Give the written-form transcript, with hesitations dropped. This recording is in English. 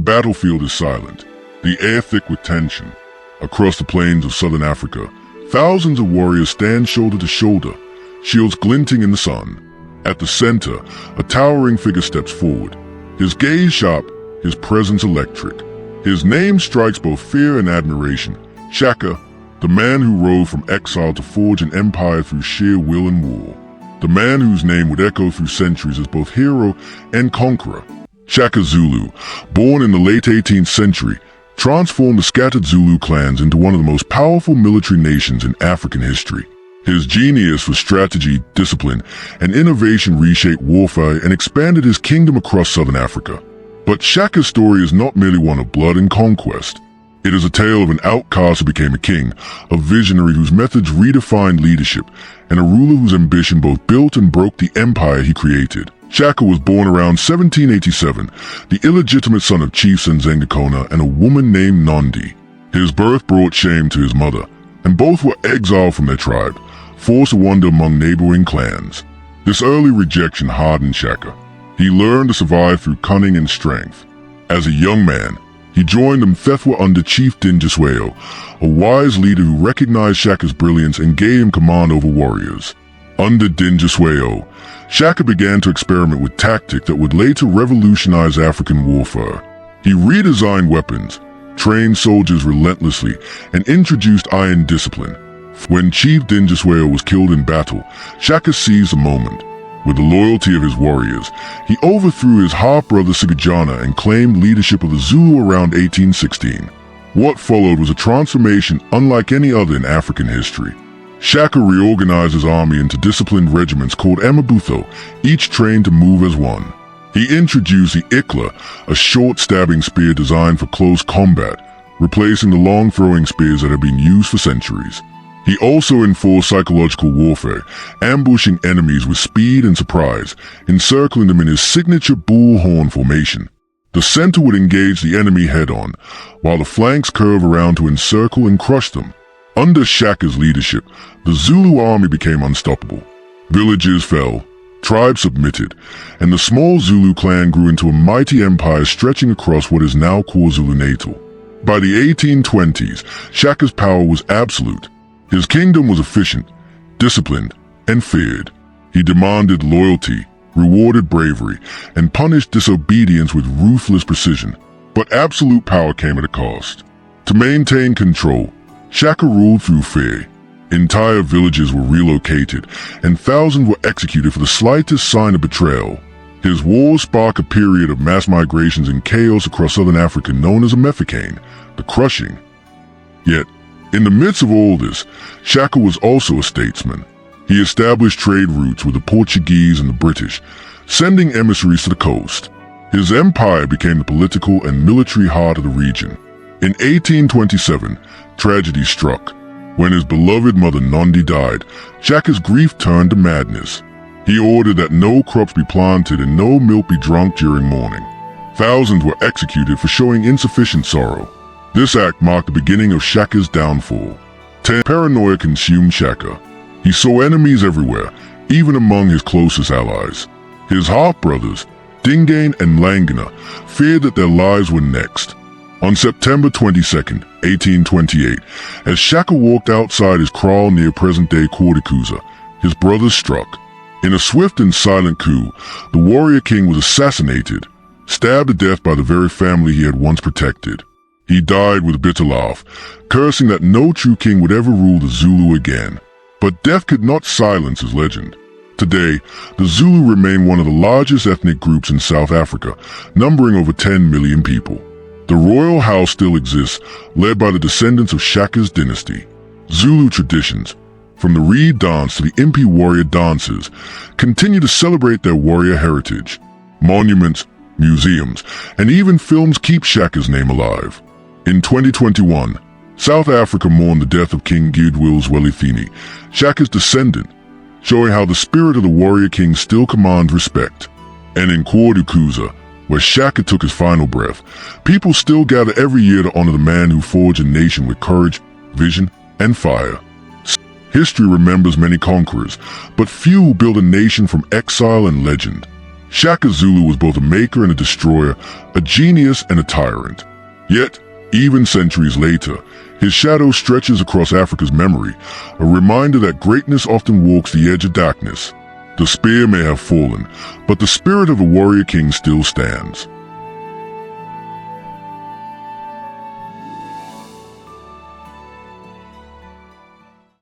battlefield is silent, the air thick with tension. Across the plains of southern Africa, thousands of warriors stand shoulder to shoulder, shields glinting in the sun. At the center, a towering figure steps forward, his gaze sharp, his presence electric. His name strikes both fear and admiration. Shaka, the man who rose from exile to forge an empire through sheer will and war. The man whose name would echo through centuries as both hero and conqueror. Shaka Zulu, born in the late 18th century, transformed the scattered Zulu clans into one of the most powerful military nations in African history. His genius for strategy, discipline, and innovation reshaped warfare and expanded his kingdom across southern Africa. But Shaka's story is not merely one of blood and conquest. It is a tale of an outcast who became a king, a visionary whose methods redefined leadership, and a ruler whose ambition both built and broke the empire he created. Shaka was born around 1787, the illegitimate son of Chief Senzangakona and a woman named Nondi. His birth brought shame to his mother, and both were exiled from their tribe, forced to wander among neighboring clans. This early rejection hardened Shaka. He learned to survive through cunning and strength. As a young man, he joined the Mfecane under Chief Dingiswayo, a wise leader who recognized Shaka's brilliance and gave him command over warriors. Under Dingiswayo, Shaka began to experiment with tactics that would later revolutionize African warfare. He redesigned weapons, trained soldiers relentlessly, and introduced iron discipline. When Chief Dingiswayo was killed in battle, Shaka seized the moment. With the loyalty of his warriors, he overthrew his half-brother Sigajana and claimed leadership of the Zulu around 1816. What followed was a transformation unlike any other in African history. Shaka reorganized his army into disciplined regiments called Amabutho, each trained to move as one. He introduced the Ikla, a short stabbing spear designed for close combat, replacing the long throwing spears that had been used for centuries. He also enforced psychological warfare, ambushing enemies with speed and surprise, encircling them in his signature bullhorn formation. The center would engage the enemy head-on, while the flanks curve around to encircle and crush them. Under Shaka's leadership, the Zulu army became unstoppable. Villages fell, tribes submitted, and the small Zulu clan grew into a mighty empire stretching across what is now KwaZulu-Natal. By the 1820s, Shaka's power was absolute. His kingdom was efficient, disciplined, and feared. He demanded loyalty, rewarded bravery, and punished disobedience with ruthless precision. But absolute power came at a cost. To maintain control, Shaka ruled through fear. Entire villages were relocated, and thousands were executed for the slightest sign of betrayal. His wars sparked a period of mass migrations and chaos across southern Africa known as a Mfecane, the crushing. Yet, in the midst of all this, Shaka was also a statesman. He established trade routes with the Portuguese and the British, sending emissaries to the coast. His empire became the political and military heart of the region. In 1827, tragedy struck. When his beloved mother Nondi died, Shaka's grief turned to madness. He ordered that no crops be planted and no milk be drunk during mourning. Thousands were executed for showing insufficient sorrow. This act marked the beginning of Shaka's downfall. Paranoia consumed Shaka. He saw enemies everywhere, even among his closest allies. His half-brothers, Dingane and Langana, feared that their lives were next. On September 22, 1828, as Shaka walked outside his kraal near present-day Kordikuza, his brothers struck. In a swift and silent coup, the warrior king was assassinated, stabbed to death by the very family he had once protected. He died with a bitter laugh, cursing that no true king would ever rule the Zulu again. But death could not silence his legend. Today, the Zulu remain one of the largest ethnic groups in South Africa, numbering over 10 million people. The royal house still exists, led by the descendants of Shaka's dynasty. Zulu traditions, from the reed dance to the impi warrior dances, continue to celebrate their warrior heritage. Monuments, museums, and even films keep Shaka's name alive. In 2021, South Africa mourned the death of King Goodwill Zwelithini, Shaka's descendant, showing how the spirit of the warrior king still commands respect. And in Kordikuza, where Shaka took his final breath, people still gather every year to honor the man who forged a nation with courage, vision, and fire. History remembers many conquerors, but few build a nation from exile and legend. Shaka Zulu was both a maker and a destroyer, a genius and a tyrant. Yet, even centuries later, his shadow stretches across Africa's memory, a reminder that greatness often walks the edge of darkness. The spear may have fallen, but the spirit of the warrior king still stands.